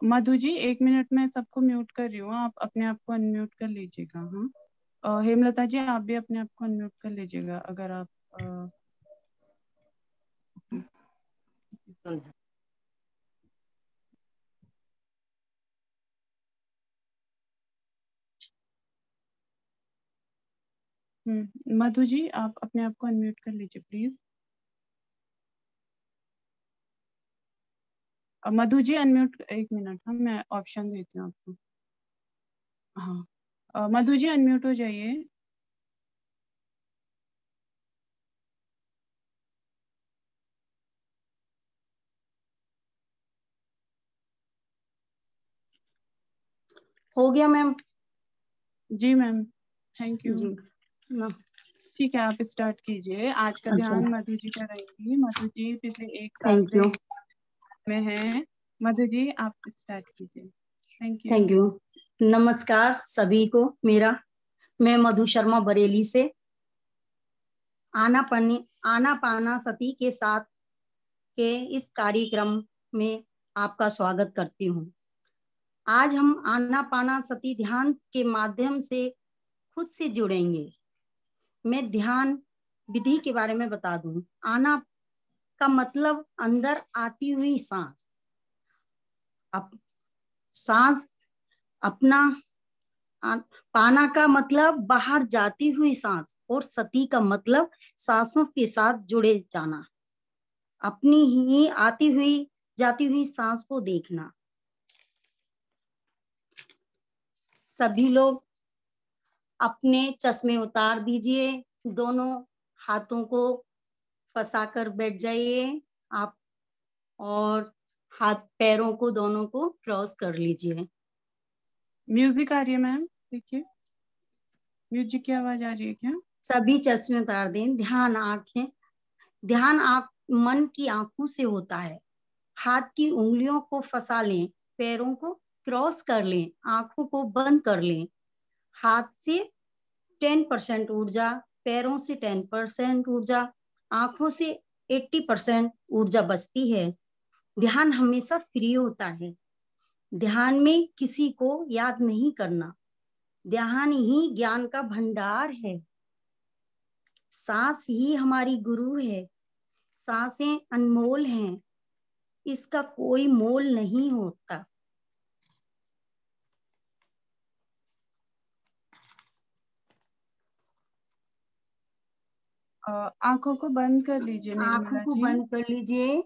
Madhu ji 1 minute में सबको mute कर रही हूँ, आप अपने आप को अनम्यूट कर लीजिएगा। हाँ, हेमलता जी आप भी अपने आप को अनम्यूट कर लीजिएगा अगर आप मधु जी आप अपने आप को अनम्यूट कर लीजिए please. Madhu ji unmute, 1 minute, हाँ मैं ऑप्शन देती हूँ आपको। हाँ, मधु जी अनम्यूट हो जाइए। हो गया मैम? जी मैम, थैंक यू जी ना। ठीक है, आप स्टार्ट कीजिए। आज का अच्छा, ध्यान मधु जी कराएंगी। मधु जी पिछले 1 साल थैंक से यू। में हैं। मधु जी आप स्टार्ट कीजिए। Thank you. Thank you. नमस्कार सभी को मेरा। मैं मधु शर्मा बरेली से आनापाना सती के साथ के इस कार्यक्रम में आपका स्वागत करती हूँ। आज हम आनापाना सती ध्यान के माध्यम से खुद से जुड़ेंगे। मैं ध्यान विधि के बारे में बता दूं। आना का मतलब अंदर आती हुई सांस, सांस अपना। पाना का मतलब बाहर जाती हुई सांस, और सती का मतलब सांसों के साथ जुड़े जाना, अपनी ही आती हुई जाती हुई सांस को देखना। सभी लोग अपने चश्मे उतार दीजिए, दोनों हाथों को फंसाकर बैठ जाइए आप, और हाथ पैरों को दोनों को क्रॉस कर लीजिए। म्यूजिक आ रही है मैम, देखिए म्यूजिक की आवाज आ रही है क्या? सभी चश्मे उतार दें। ध्यान आप मन की आंखों से होता है। हाथ की उंगलियों को फंसा लें, पैरों को क्रॉस कर लें, आंखों को बंद कर लें। हाथ से 10% ऊर्जा, पैरों से 10% ऊर्जा, आंखों से 80% ऊर्जा बचती है। ध्यान हमेशा फ्री होता है। ध्यान में किसी को याद नहीं करना। ध्यान ही ज्ञान का भंडार है। सांस ही हमारी गुरु है। सांसें अनमोल हैं, इसका कोई मोल नहीं होता। आंखों को बंद कर लीजिए आंखों निर्मला को जी। बंद कर लीजिए।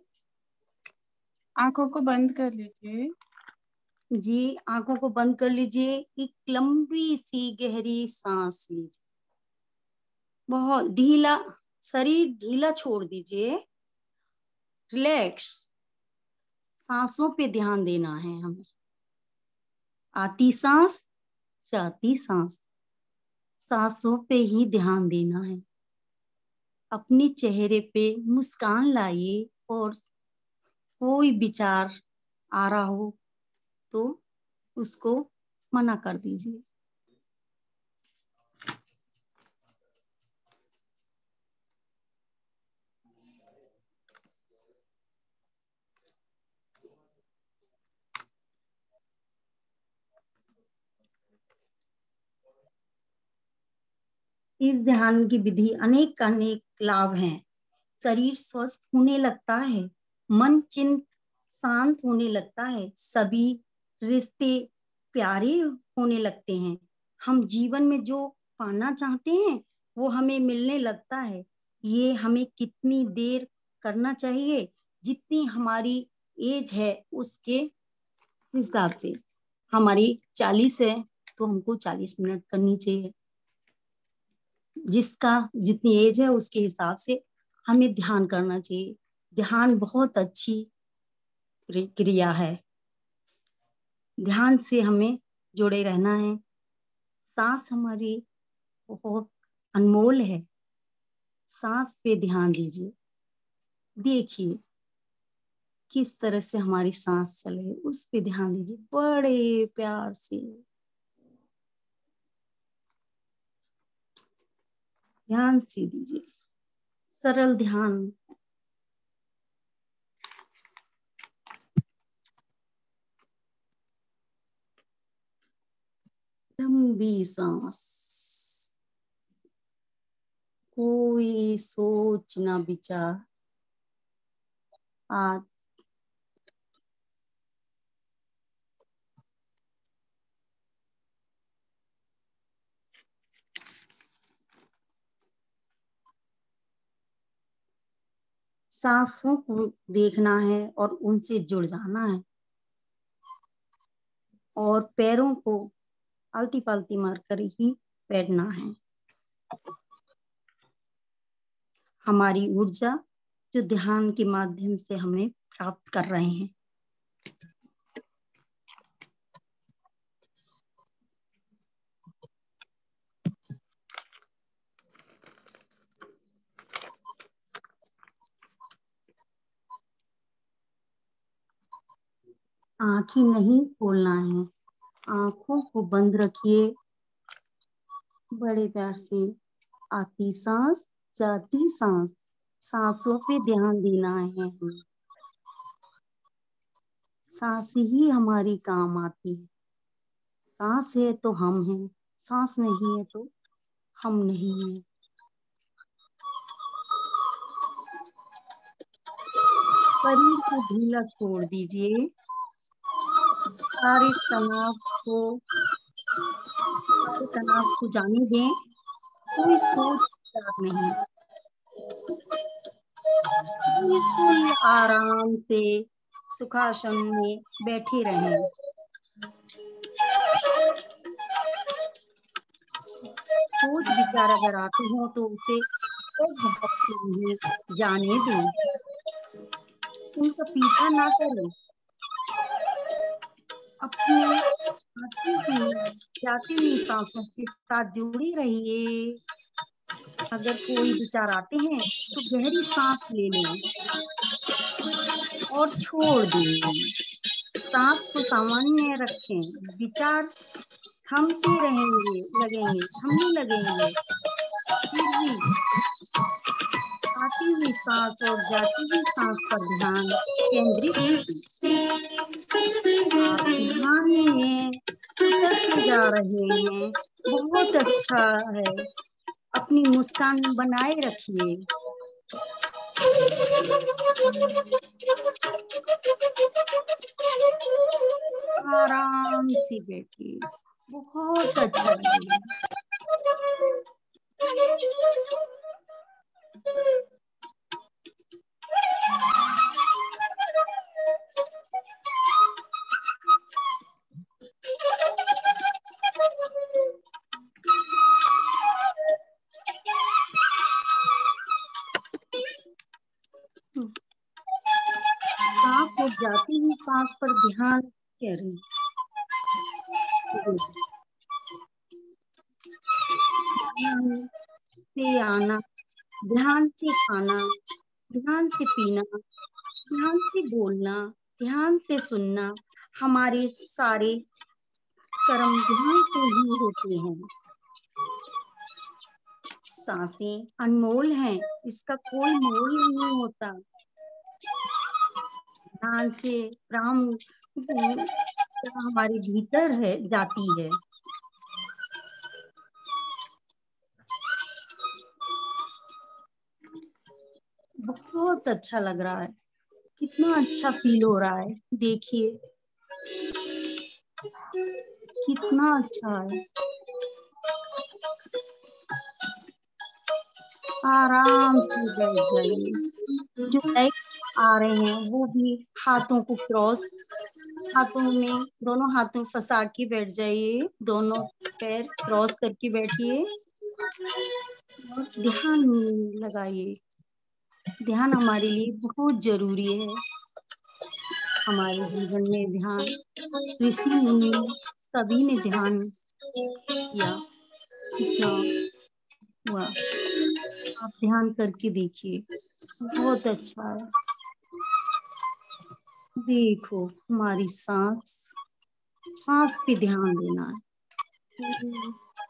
आंखों को बंद कर लीजिए जी, आंखों को बंद कर लीजिए। एक लंबी सी गहरी सांस लीजिए। बहुत ढीला, शरीर ढीला छोड़ दीजिए। रिलैक्स। सांसों पे ध्यान देना है हमें। आती सांस, जाती सांस, सांसों पे ही ध्यान देना है। अपने चेहरे पे मुस्कान लाइए, और कोई विचार आ रहा हो तो उसको मना कर दीजिए। इस ध्यान की विधि अनेक अनेक लाभ हैं। शरीर स्वस्थ होने लगता है, मन चिंत शांत होने लगता है, सभी रिश्ते प्यारे होने लगते हैं। हम जीवन में जो पाना चाहते हैं वो हमें मिलने लगता है। ये हमें कितनी देर करना चाहिए? जितनी हमारी एज है उसके हिसाब से। हमारी 40 है तो हमको 40 मिनट करनी चाहिए। जिसका जितनी एज है उसके हिसाब से हमें ध्यान करना चाहिए। ध्यान बहुत अच्छी क्रिया है। ध्यान से हमें जुड़े रहना है। सांस हमारी बहुत अनमोल है। सांस पे ध्यान दीजिए। देखिए किस तरह से हमारी सांस चल रही है, उस पे ध्यान दीजिए बड़े प्यार से। ध्यान से दीजिए, सरल ध्यान। लंबी सांस, कोई सोच ना विचार। आज सांसों को देखना है और उनसे जुड़ जाना है, और पैरों को आलती पालती मारकर ही बैठना है। हमारी ऊर्जा जो ध्यान के माध्यम से हमें प्राप्त कर रहे हैं। आंखें नहीं खोलना है, आंखों को बंद रखिए। बड़े प्यार से आती सांस, जाती सांस, सांसों पे ध्यान देना है हमें। सांस ही हमारी काम आती है। सांस है तो हम हैं, सांस नहीं है तो हम नहीं हैं। शरीर को ढीला छोड़ दीजिए। सारे तनाव को जाने दें। कोई सोच विचार नहीं, बिल्कुल आराम से सुखासन में बैठे रहें। सोच विचार अगर आते हो तो उसे बहुत से नहीं जाने दें, उनका पीछा ना करें। अपनी आती हुई जाती हुई सांसों के साथ जुड़े रहिए। अगर कोई विचार आते हैं तो गहरी सांस ले लें और छोड़ दें। सांस को सामान्य रखें। विचार थमने लगेंगे। फिर भी आती हुई सांस और जाती हुई सांस पर ध्यान केंद्रित करें। आप ध्यान में उतरते जा रहे हैं, बहुत अच्छा है। अपनी मुस्कान बनाए रखिए। आराम से बैठिए, बहुत अच्छा लगेगा। सांस हो जाती हुई सांस पर ध्यान करें। ध्यान से आना, ध्यान से खाना, ध्यान से पीना, ध्यान से बोलना, ध्यान से सुनना, हमारे सारे कर्म ध्यान से ही होते हैं। सांसें अनमोल हैं, इसका कोई मोल नहीं होता। ध्यान से प्राण हमारे भीतर है जाती है। बहुत अच्छा लग रहा है, कितना अच्छा फील हो रहा है। देखिए कितना अच्छा है। आराम से बैठ जाइए। जो लाइट आ रहे हैं वो भी हाथों को क्रॉस, हाथों में दोनों हाथों फंसा के बैठ जाइए। दोनों पैर क्रॉस करके बैठिए और ध्यान लगाइए। ध्यान हमारे लिए बहुत जरूरी है। हमारे जीवन में ध्यान, ऋषि मुनि सभी ने ध्यान किया, कितना हुआ। आप ध्यान करके देखिए, बहुत अच्छा है। देखो हमारी सांस, सांस पे ध्यान देना है।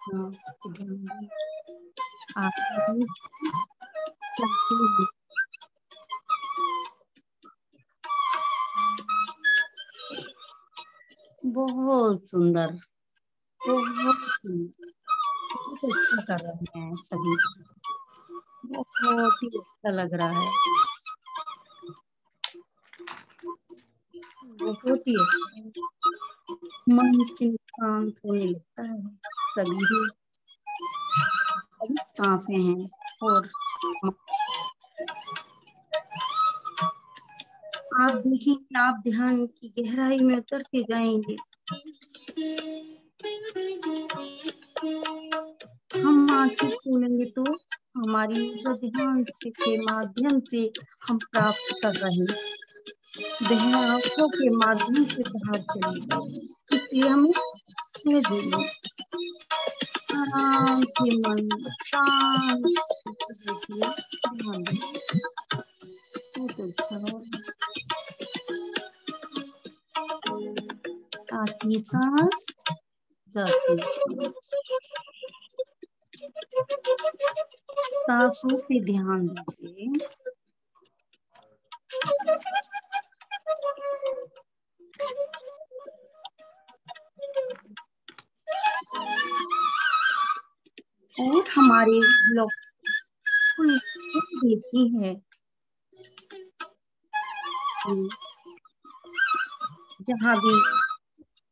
सांस पे ध्यान देना। आप बहुत सुंदर। बहुत अच्छा कर रहे हैं सभी, बहुत ही अच्छा लग रहा है, बहुत ही अच्छा। मन शांत होने लगता है, सभी सांसें हैं और आप देखेंगे, आप ध्यान की गहराई में उतरते जाएंगे। हम आंखें खोलेंगे तो हमारी ऊर्जा ध्यान से के माध्यम से हम प्राप्त कर रहे हैं, वह आंखों के माध्यम से बाहर चली जाएगी। इसलिए हमें समझिए, आराम से मन शांत से देखिए, ध्यान दीजिए, बहुत अच्छा होगा। आती सांस जाती सांस, सांसों पे ध्यान दीजिए। और हमारे ब्लॉक देखती है, जहाँ भी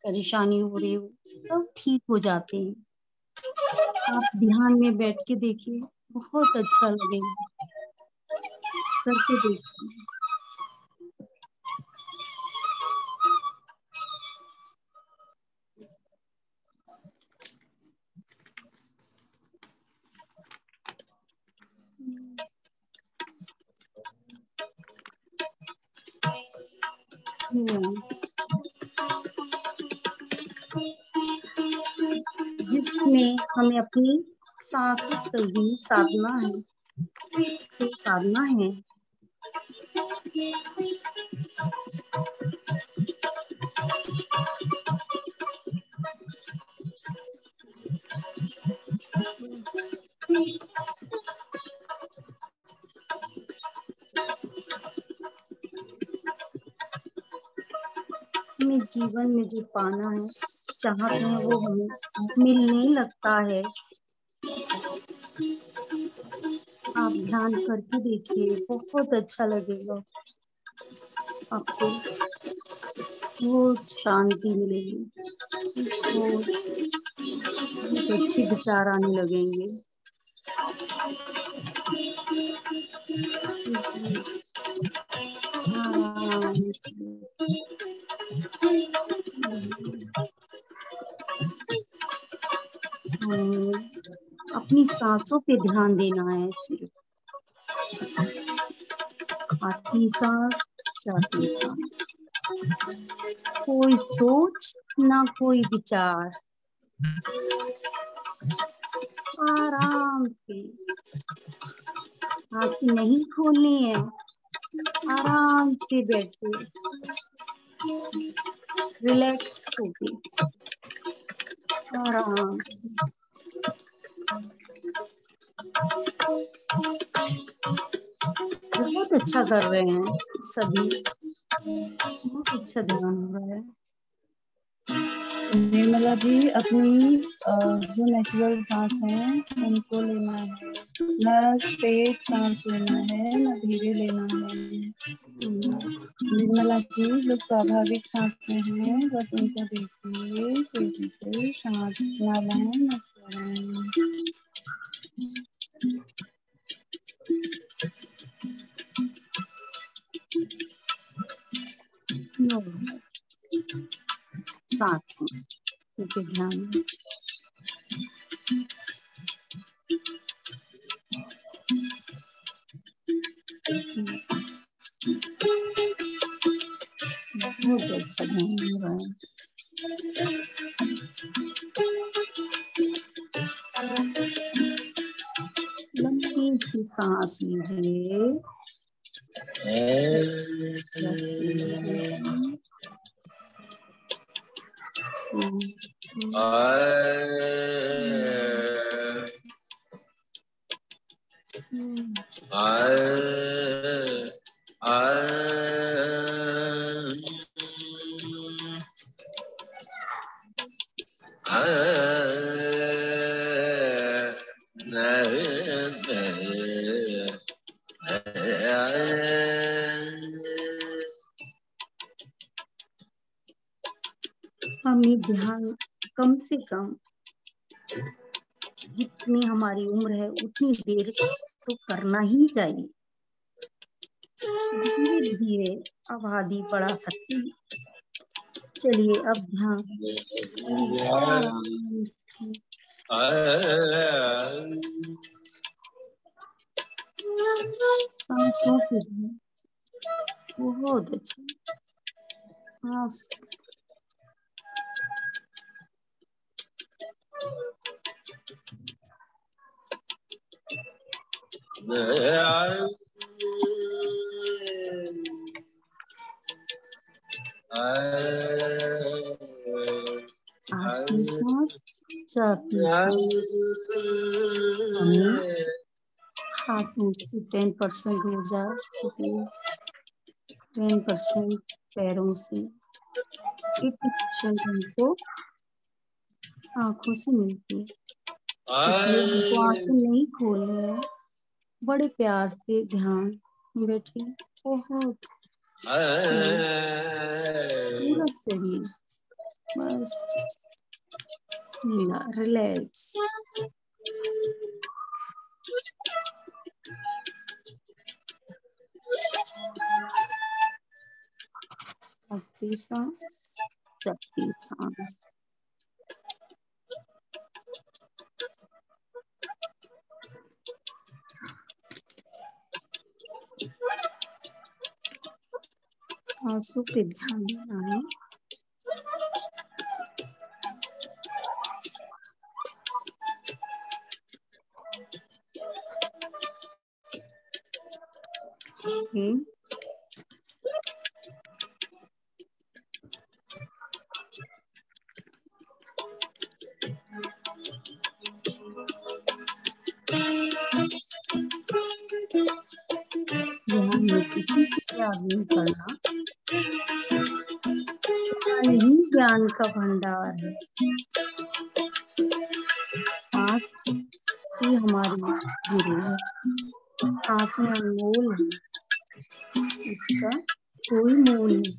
परेशानी हो रही हो सब ठीक हो जाते हैं। आप ध्यान में बैठ के देखिए, बहुत अच्छा लगेगा, करके देखिए। जिसमें हमें अपनी सांसों पर भी साधना है, तो साधना है। हमें जीवन में जो पाना है, चाहते हैं, वो हमें मिलने लगता है। आप ध्यान करके देखिए, बहुत अच्छा लगेगा आपको, बहुत शांति मिलेगी, बहुत अच्छे विचार आने लगेंगे। अपनी सांसों पे ध्यान देना है सिर्फ, आती सांस जाती सांस, कोई सोच ना कोई विचार, आराम से। आंखें नहीं खोलनी है, आराम से बैठे, रिलैक्स होके, आराम से। बहुत अच्छा कर रहे हैं सभी, बहुत अच्छा ध्यान हो रहा है। निर्मला जी, अपनी जो नेचुरल सांस है उनको लेना है, न तेज सांस लेना है न धीरे लेना है। निर्मला जी, जो स्वाभाविक सांसें हैं बस उनको देखिए, तेजी से सांस न लें न छोड़ें। सांस पे ध्यान, बहुत अच्छा ध्यान हो रहा है। लंबी सी सांस लीजिए, हमें ध्यान कम से कम जितनी हमारी उम्र है उतनी देर तो करना ही चाहिए। धीरे धीरे आबादी बढ़ा सकते हैं। चलिए अब ध्यान आराम से सांसों के लिए बहुत अच्छे सांस आखिरी सांस चौथी सांस हमें हाथों से 10% ऊर्जा होती है, 10% पैरों से, 80% हमको आंखों से मिलती है। इसलिए हमको आंखें नहीं खोलनी है, बड़े प्यार से ध्यान बैठिए। बहुत पूरा शरीर बस रिलैक्स। आखिरी सांस चौथी सांस। सांसों पे ध्यान देना है। ध्यान में किसी को याद नहीं करना, ध्यान ही ज्ञान का भंडार है। सांस ही हमारी गुरु है, सांसें अनमोल है, इसका कोई मोल नहीं।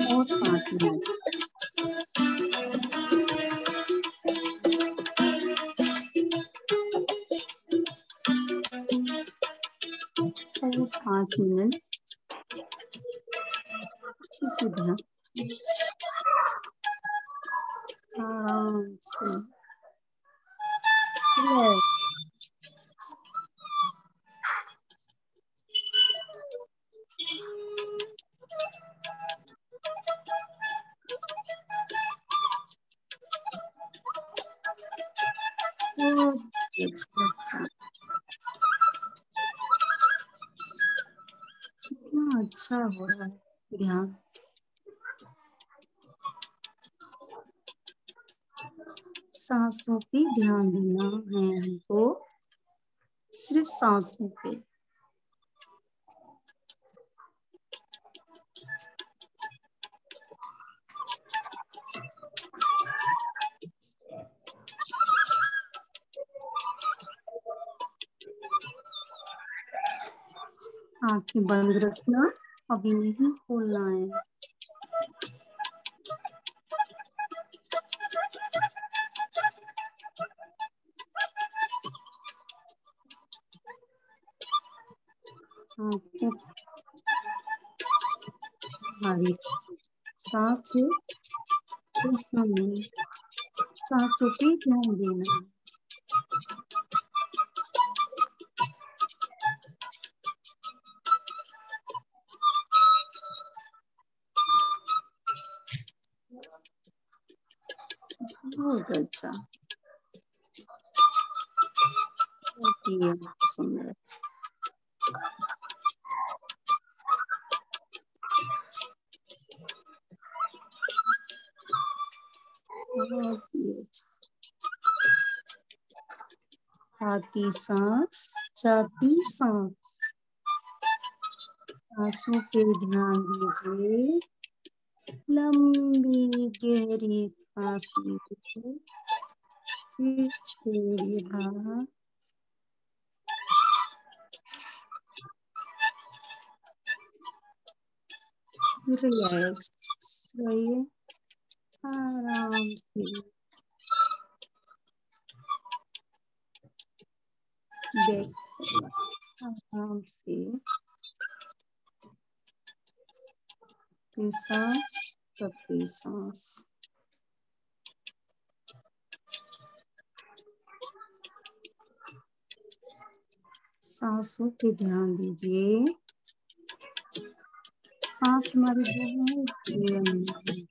और 5 मिनट और 5 मिनट अच्छे से ध्यान आराम से कितना अच्छा हो रहा है ध्यान। सांसों पे ध्यान देना है हमको, सिर्फ सांसों पे। आंखें बंद रखना, अभी नहीं खोलना है। हमारी सांस है तो हमें सांसों पे ध्यान देना है। बहुत अच्छा, बहुत ही सुंदर। बहुत ही अच्छा। आती सांस जाती सांस, सांसों पे ध्यान दीजिए। लंबी गहरी सांस लीजिए, फिर छोड़िए बाहर। रिलैक्स रहिए आराम से। बैक आराम से। सांस सबकी सांस। सांसों पे ध्यान दीजिए। सांस हमारे बहुत जीवन में है।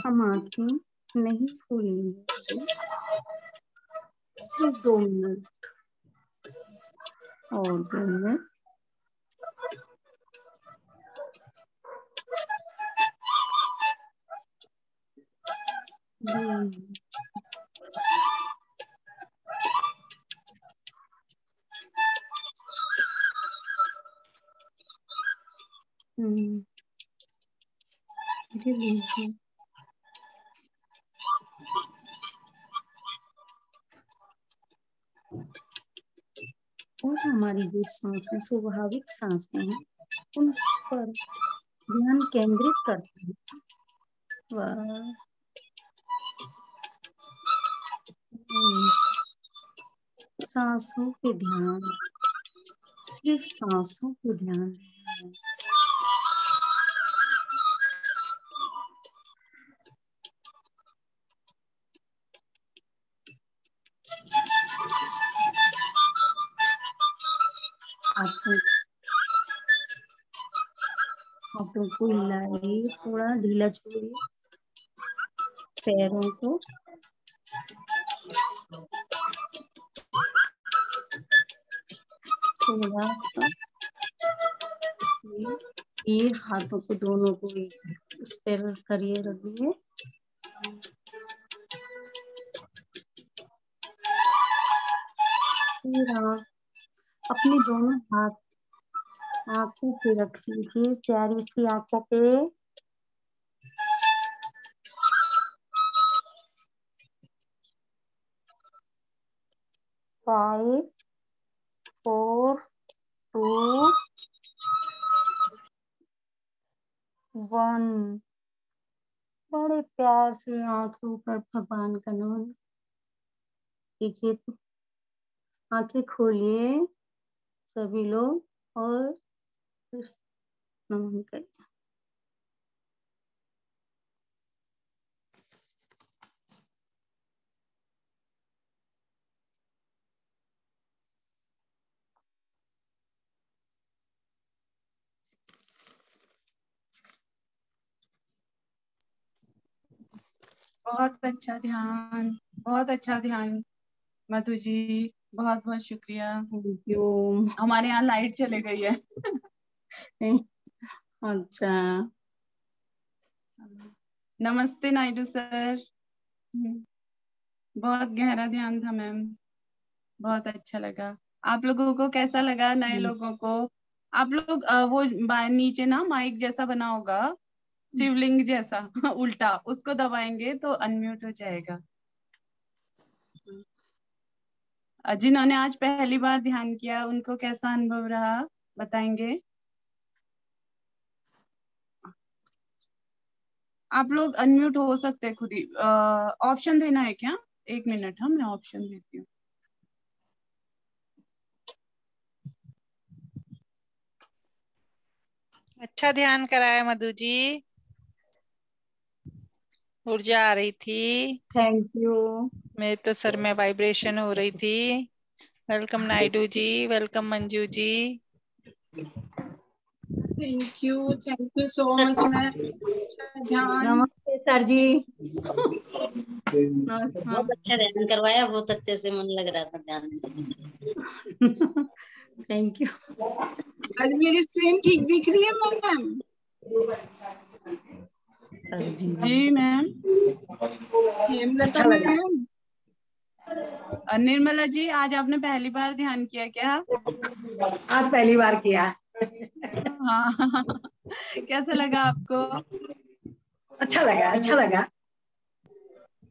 हम आंखें नहीं खोलेंगे, सिर्फ 2 मिनट और 2 मिनट। और हमारी जो सांसें स्वाभाविक सांसें हैं उन पर ध्यान केंद्रित करते हैं। वाह। सांसों पे ध्यान, सिर्फ सांसों पे ध्यान। हाथों को हिलाइए, थोड़ा ढीला छोड़िए पैरों को। थोड़ा सा ये हाथों को दोनों को उस पर करिए, रखिए। फिर आप अपने दोनों हाथ आंखों पे रख लीजिए, प्यारी सी आंखों पे। 5 4 2 1। बड़े प्यार से आंखों पर भगवान का नाम देखिए। तो आंखें खोलिए सभी लोग और नमन करिए। बहुत अच्छा ध्यान, बहुत अच्छा ध्यान मधु जी, बहुत बहुत शुक्रिया। हमारे यहाँ लाइट चले गई है। अच्छा, नमस्ते नायडू सर। बहुत गहरा ध्यान था मैम, बहुत अच्छा लगा। आप लोगों को कैसा लगा? नए लोगों को आप लोग वो नीचे ना माइक जैसा बना होगा, शिवलिंग जैसा उल्टा, उसको दबाएंगे तो अनम्यूट हो जाएगा। जिन्होंने आज पहली बार ध्यान किया उनको कैसा अनुभव रहा बताएंगे? आप लोग अनम्यूट हो सकते हैं खुद ही। ऑप्शन देना है क्या? 1 मिनट, हाँ मैं ऑप्शन देती हूँ। अच्छा ध्यान कराया मधु जी, ऊर्जा आ रही थी। Thank you. मेरे तो सर में वाइब्रेशन हो रही थी। Welcome Naidu ji, welcome Manju ji. Thank you so much ma'am. ध्यान। नमस्ते सर जी। बहुत अच्छा ध्यान करवाया, बहुत अच्छे से मन लग रहा था ध्यान में। Thank you. आज मेरी स्क्रीन ठीक दिख रही है मैम? जी मैम। हेमलता मैम, निर्मला जी, आज आपने पहली बार ध्यान किया क्या? आज पहली बार किया। हाँ। कैसा लगा आपको? अच्छा लगा, अच्छा लगा,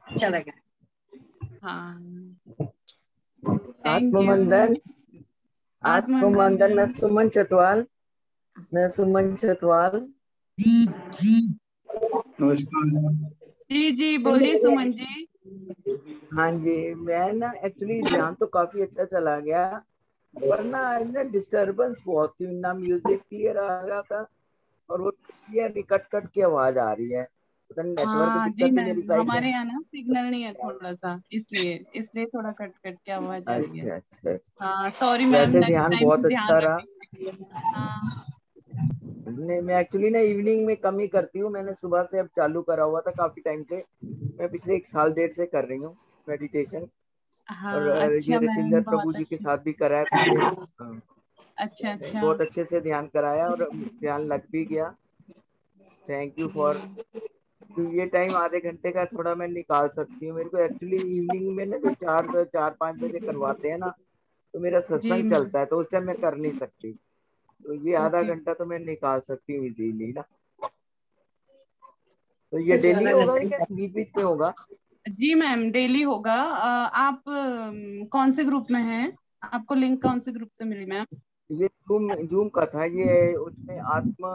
अच्छा लगा। हाँ। आत्मवंदन। आत्मवंदन। मैं सुमन चतवाल। जी जी, बोलिए सुमन जी। हाँ जी, मैं ना एक्चुअली ध्यान तो काफी अच्छा चला गया, पर ना आज ना डिस्टरबेंस बहुत थी, ना म्यूजिक क्लियर आ रहा था और वो क्लियर कट कट की आवाज आ रही है। पता नहीं नेटवर्क हाँ जी दिक्कत है मेरी मैम, साइड में। हमारे यहाँ ना सिग्नल नहीं है थोड़ा सा, इसलिए थोड़ा कट कट के आवाज आ रही है। अच्छा अच्छा अच्छा। हाँ सॉरी मैम, वैसे नेक्स्ट ध्यान टाइम बहुत से अच्छा ध्यान रहा। रखेंगे। हाँ। नहीं, मैं एक्चुअली ना इवनिंग में कम ही करती हूँ, मैंने सुबह से अब चालू करा हुआ था काफी टाइम से। मैं पिछले 1 साल 1.5 से कर रही हूँ मेडिटेशन। और हाँ ये अच्छा रचिंदर मैम, प्रभु बहुत जी के अच्छा। साथ भी करा है पीछे। हाँ, अच्छा अच्छा। बहुत अच्छे से ध्यान कराया और ध्यान लग भी गया। Thank you for. ये टाइम आधे घंटे का थोड़ा मैं निकाल सकती हूँ। मेरे को एक्चुअली इवनिंग में ना जो 4 से 4-5 बजे करवाते हैं ना, तो मेरा जी सत्संग मैम। चलता है, तो उस टाइम मैं कर नहीं सकती। तो ये आधा ओके। घंटा तो मैं निकाल सकती हूँ इजीली ना। तो ये डेली होगा या क्या बीच बीच में होगा? जी मैम, डेली होगा। आप कौन से ग्रुप में हैं? आपको लिंक कौन से ग्रुप से मिली मैम? ये जूम जूम का था ये, उसमें आत्मा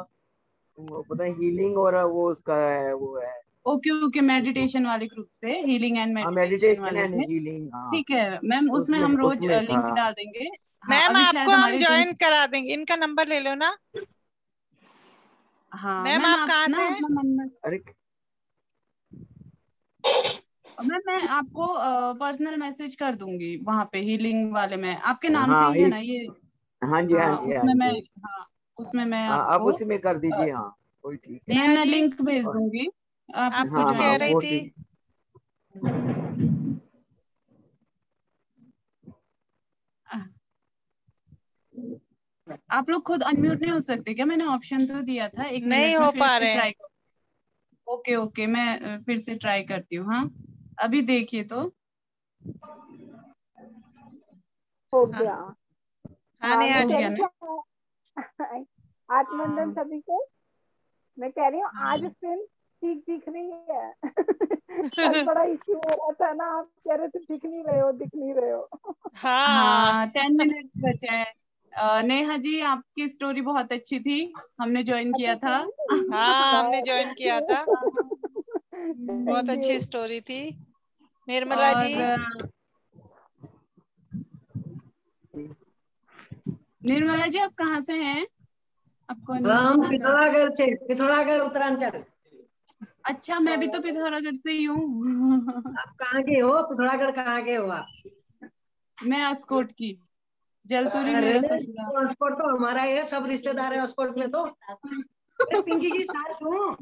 वो पता है हीलिंग और वो उसका है, वो है। ओके ओके, मेडिटेशन वाले ग्रुप से, हीलिंग एंड हाँ, मेडिटेशन मेडिटेशन वाले एंड से। हीलिंग। हाँ, ठीक है मैम, उसमें उसमें हम रोज उसमें था। लिंक डाल देंगे। हाँ मैम अभी आपको शायद हम हमारे ज्वाइन करा देंगे, इनका नंबर ले लो ना। हाँ मैम मैम, आप आप कहाँ ना से हैं? अपना नंबर, अरे मैम मैं आपको पर्सनल मैसेज कर दूंगी वहां पे हीलिंग वाले में, आपके नाम से हाँ ही है ना ये? हाँ जी, हाँ हाँ जी, हाँ उसमें मैं, जी। हाँ उसमें मैं हाँ, आप आपको उसी में कर दीजिए। हाँ, वही ठीक है। मैम नेहा मैं जी, लिंक भेज और दूंगी, आप आप उसको कुछ हाँ हाँ, कह ज्वाइन कर रही वो थी। ठीक। आप लोग खुद अनम्यूट नहीं हो सकते क्या? मैंने ऑप्शन तो दिया था, 1 मिनट नहीं में हो फिर पा से रहे हैं। ट्राई कर। ओके ओके, मैं फिर से ट्राई करती हूँ। हाँ अभी देखिए तो। हो हाँ गया। हाँ हाँ नेहा मैं हो जी। कह गया रही ना? थी आत्मवंदन हाँ सभी को। मैं कह रही हूँ आज हाँ। स्क्रीन ठीक दिख रही है। कल बड़ा इश्यू हो रहा था ना, आप कह रहे थे दिख नहीं रहे हो, दिख नहीं रहे हो। हाँ हाँ 10 मिनट बचे हैं। नेहा जी, आपकी स्टोरी बहुत अच्छी थी, हमने ज्वाइन अच्छा किया था। सही। हाँ, हमने बाय, ज्वाइन थैंक किया यू। था। बहुत थैंक अच्छी यू। स्टोरी थी। निर्मला जी। और निर्मला जी, आप कहाँ से हैं? आपको अनम्यूट हम नहीं कर। पिथौरागढ़ से, पिथौरागढ़ उत्तरांचल। अच्छा, मैं भी तो पिथौरागढ़ से ही हूँ। आप कहाँ के हो? पिथौरागढ़ कहाँ के हो आप? मैं अस्कोट की, जलतुरी अरे मेरा ससुराल। अस्कोट तो हमारा ही है, सब रिश्तेदार है अस्कोट में तो। मैं पिंकी की सास हूँ।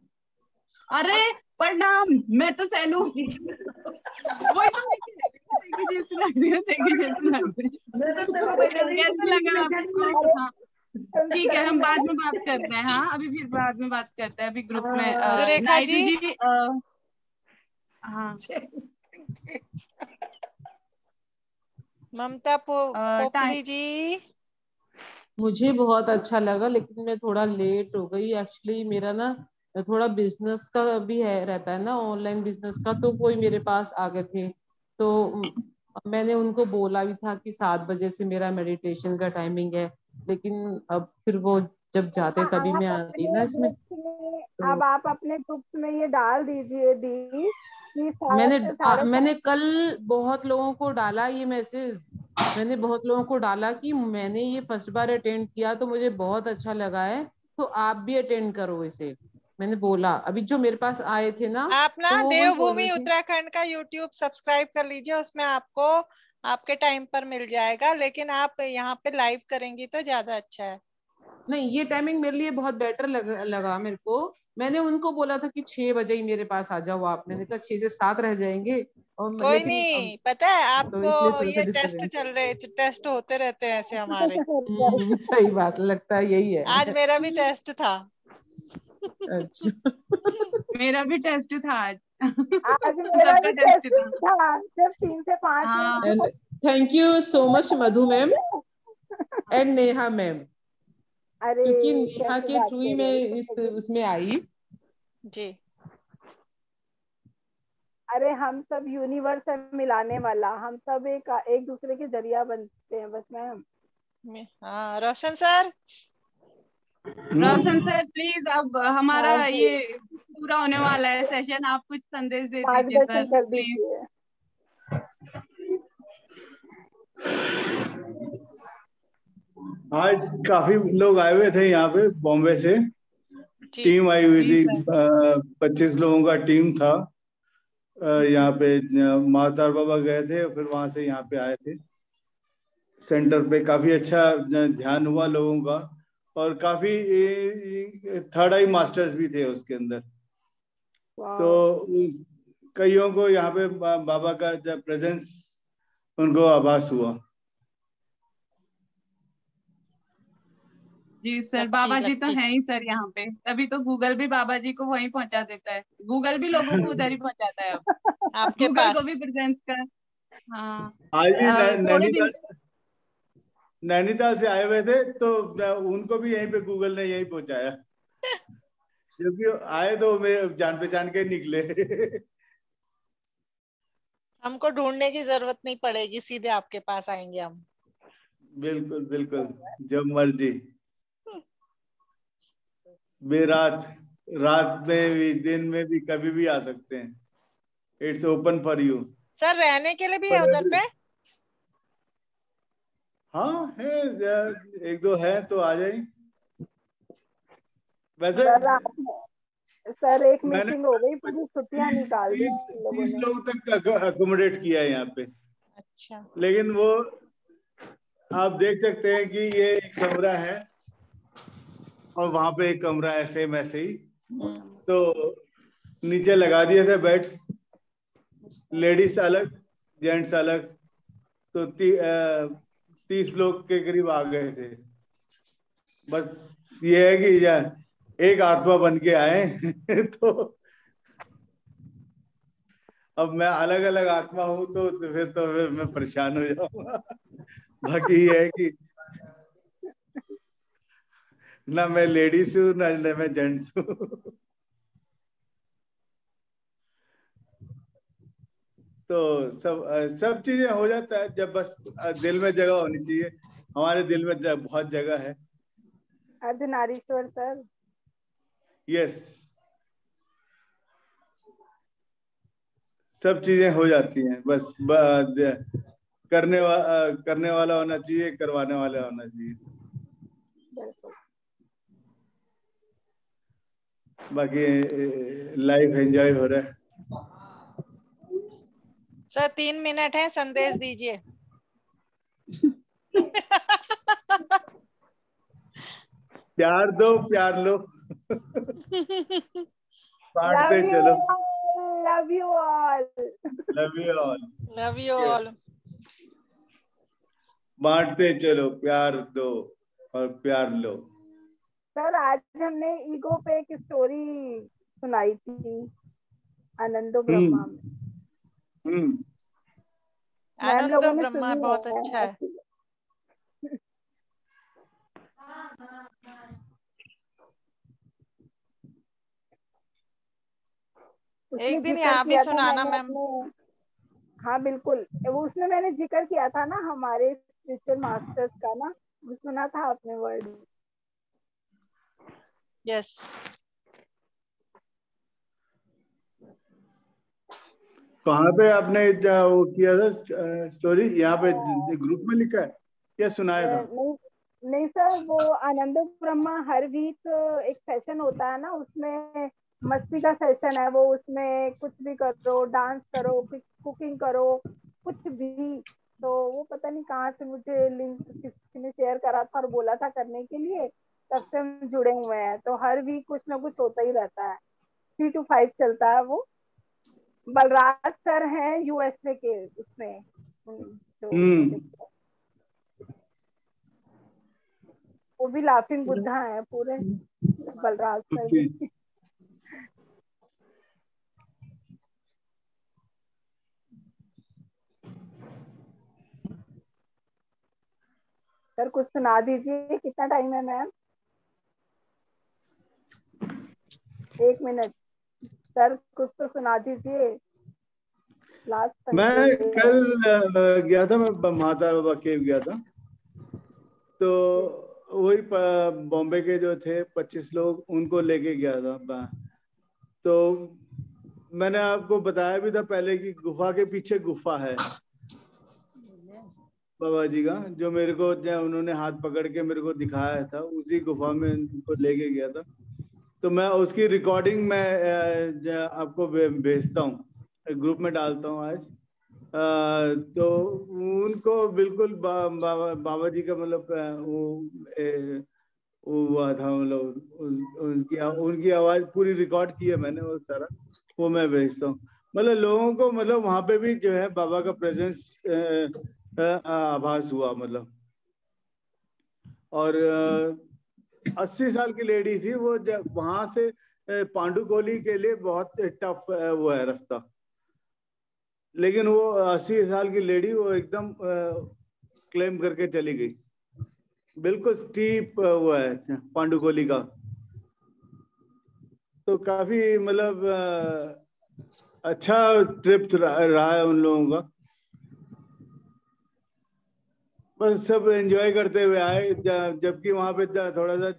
अरे प्रणाम, मैं तो सैलू। वही तो देखी जैसी लग रही है, देखी जैसी लग रही मैं तो तेरे को है। पहले नहीं कैसा लगा आपको? अरे हाँ ठीक है, सही हम में बाद ना। में बात करते हैं। हाँ अभी फिर बाद में बात करते हैं, अभी ग्रुप में सुरेखा नायडू जी। जी हाँ ममता टाइम। पोपली जी। मुझे बहुत अच्छा लगा, लेकिन मैं थोड़ा लेट हो गई एक्चुअली। मेरा ना थोड़ा बिजनेस का भी है, रहता है ना, ऑनलाइन बिजनेस का, तो कोई मेरे पास आ गए थे। तो मैंने उनको बोला भी था कि 7 बजे से मेरा मेडिटेशन का टाइमिंग है, लेकिन अब फिर वो जब जाते तभी मैं आप आती अपने ना इसमें। ग्रुप में, तो अब आप अपने ग्रुप में ये डाल दीजिए दी कि 7 से 7:30। मैंने कल बहुत लोगों को डाला ये मैसेज। मैंने बहुत लोगों को डाला कि मैंने ये फर्स्ट बार अटेंड किया तो मुझे बहुत अच्छा लगा है, तो आप भी अटेंड करो इसे। मैंने बोला, अभी जो मेरे पास आए थे ना, आप ना तो वो वही बोल रहे देवभूमि थे। उत्तराखंड का यूट्यूब सब्सक्राइब कर लीजिए, उसमें आपको आपके टाइम पर मिल जाएगा, लेकिन आप यहाँ पे लाइव करेंगी तो ज्यादा अच्छा है। नहीं, ये टाइमिंग मेरे लिए बहुत बेटर लगा मेरे को। मैंने उनको बोला था कि 6 बजे ही मेरे पास आ जाओ आप, मैंने कहा 6 से 7 रह जाएंगे, और कोई लेकिन नहीं, पता है तो आपको, इसलिए थोड़ा सा ये टेस्ट डिस्टर्बेंस। चल रहे, टेस्ट होते रहते हैं ऐसे हमारे। सही बात, लगता है यही है। आज मेरा भी टेस्ट था। अच्छा। मेरा भी टेस्ट था आज। आज मेरा सबका भी टेस्ट टेस्ट था। था, सिर्फ 3 से 5 में हाँ। मुझे thank you so much Madhu ma'am and Neha ma'am, अरे क्योंकि नेहा कैसी के बात थ्रू ही कर मैं रहे इस हो। उसमें आई। जी। अरे हम सब यूनिवर्स है मिलाने वाला, हम सब एक दूसरे के जरिया बनते हैं बस मैम। हाँ रोशन सर। रोशन सर प्लीज, अब हमारा हाँ जी, ये पूरा होने वाला है सेशन, आप कुछ संदेश दे दीजिए मार्गदर्शन सर कर प्लीज। दीजिए। आज काफी लोग आए हुए थे यहाँ पे बॉम्बे से, जी टीम आई हुई जी थी, सर। 25 लोगों का टीम था। यहाँ पे मातार बाबा गए थे, फिर वहां से यहाँ पे आए थे सेंटर पे। काफी अच्छा ध्यान हुआ लोगों का, और काफी थर्ड आई मास्टर्स भी थे उसके अंदर। तो कईयों को यहाँ पे बाबा का जब प्रेजेंस उनको आभास हुआ। जी सर, बाबा जी तो हैं ही सर यहाँ पे, तभी तो गूगल भी बाबा जी को वहीं पहुंचा देता है, गूगल भी लोगों को उधर ही पहुंचाता है अब। आपके गूगल पास को भी प्रेजेंस का। हाँ। आज भी थोड़े दिन। नैनीताल से आए हुए थे, तो उनको भी यहीं पे गूगल ने यहीं पहुंचाया, क्योंकि आए तो वे जान पहचान के निकले। हमको ढूंढने की जरूरत नहीं पड़ेगी, सीधे आपके पास आएंगे हम। बिल्कुल बिल्कुल, जब मर्जी, बेरात, रात में भी दिन में भी कभी भी आ सकते हैं। It's open for you. Sir रहने के लिए भी है उधर पे? हाँ है, एक दो है तो आ जाए। वैसे सर एक मैंने मीटिंग हो गई, पूरी छुट्टियां निकाल दी इन लोगों 30 ने। लोग तक अकोमोडेट किया है यहाँ पे। अच्छा। लेकिन वो आप देख सकते हैं कि ये एक कमरा है और वहां पे एक कमरा है सेम ऐसे ही, तो नीचे लगा दिए थे बेड्स, लेडीज अलग जेंट्स अलग, तो 30 लोग के करीब आ गए थे। बस ये है कि यार एक आत्मा बन के आए तो अब मैं अलग अलग आत्मा हूं, तो फिर मैं परेशान हो जाऊंगा। बाकी ये है कि ना मैं लेडीज हूँ ना मैं जेंट्स हूँ। तो सब चीजें हो जाता है जब बस दिल में जगह होनी चाहिए। हमारे दिल में बहुत जगह है। अर्धनारीश्वर सर। यस, सब चीजें हो जाती हैं, बस करने वाला होना चाहिए, करवाने वाला होना चाहिए। बाकी लाइफ एंजॉय हो रहा है। सर 3 मिनट है, संदेश दीजिए। प्यार दो, प्यार लो, बांटते चलो। Love you all. Love you all. Love you all. बांटते चलो, प्यार दो और प्यार लो। सर आज हमने ईगो पे एक स्टोरी सुनाई थी, आनंदो ब्रह्मा में। मैम आनंदो लोगों ने ब्रह्मा सुनी बहुत अच्छा है। उसने एक दिन जिक्र यहाँ भी किया था, सुनाना मैंने मैम। अपने, हाँ बिल्कुल, वो उसमें मैंने जिक्र किया था ना हमारे स्पिरिचुअल मास्टर्स का ना, वो सुना था आपने वर्ड। यस। कहाँ पे आपने वो किया था स्टोरी? यहाँ पे ग्रुप में लिखा है या सुनाया था? नहीं नहीं सर, वो आनंदो ब्रह्मा हर वीक एक सेशन होता है ना, उसमें मस्ती का सेशन है वो, उसमें कुछ भी करो, डांस करो, कुकिंग करो, कुछ भी तो वो पता नहीं कहाँ से मुझे लिंक किसी ने शेयर करा था और बोला था करने के लिए, तब से हम जुड़े हुए हैं। तो हर वीक कुछ ना कुछ होता ही रहता है, 3 to 5 चलता है वो। बलराज सर हैं यूएसए के, उसमें जो वो भी लाफिंग बुद्धा है पूरे, बलराज सर भी। सर कुछ सुना दीजिए, कितना टाइम है मैम? 1 मिनट सर, कुछ तो सुना दीजिए। लास्ट मैं कल गया था, मैं महातार बाबा केव गया था, तो वही बॉम्बे के जो थे 25 लोग, उनको लेके गया था। तो मैंने आपको बताया भी था पहले कि गुफा के पीछे गुफा है बाबा जी का, जो मेरे को उन्होंने हाथ पकड़ के मेरे को दिखाया था, उसी गुफा में उनको लेके गया था। तो मैं उसकी रिकॉर्डिंग मैं आपको भेजता हूँ, ग्रुप में डालता हूँ आज। तो उनको बिल्कुल बाबा जी का मतलब वो हुआ था, मतलब उनकी आवाज पूरी रिकॉर्ड की है मैंने, वो सारा वो मैं भेजता हूँ। मतलब लोगों को मतलब वहां पे भी जो है बाबा का प्रेजेंस आभास हुआ मतलब। और 80 साल की लेडी थी वो, जब वहां से पांडुकोली के लिए बहुत टफ वो है रास्ता, लेकिन वो 80 साल की लेडी वो एकदम क्लेम करके चली गई। बिल्कुल स्टीप वो है पांडुकोली का। तो काफी मतलब अच्छा ट्रिप रहा है उन लोगों का। बस सब एंजॉय करते हुए आए, जबकि वहां पे थोड़ा सा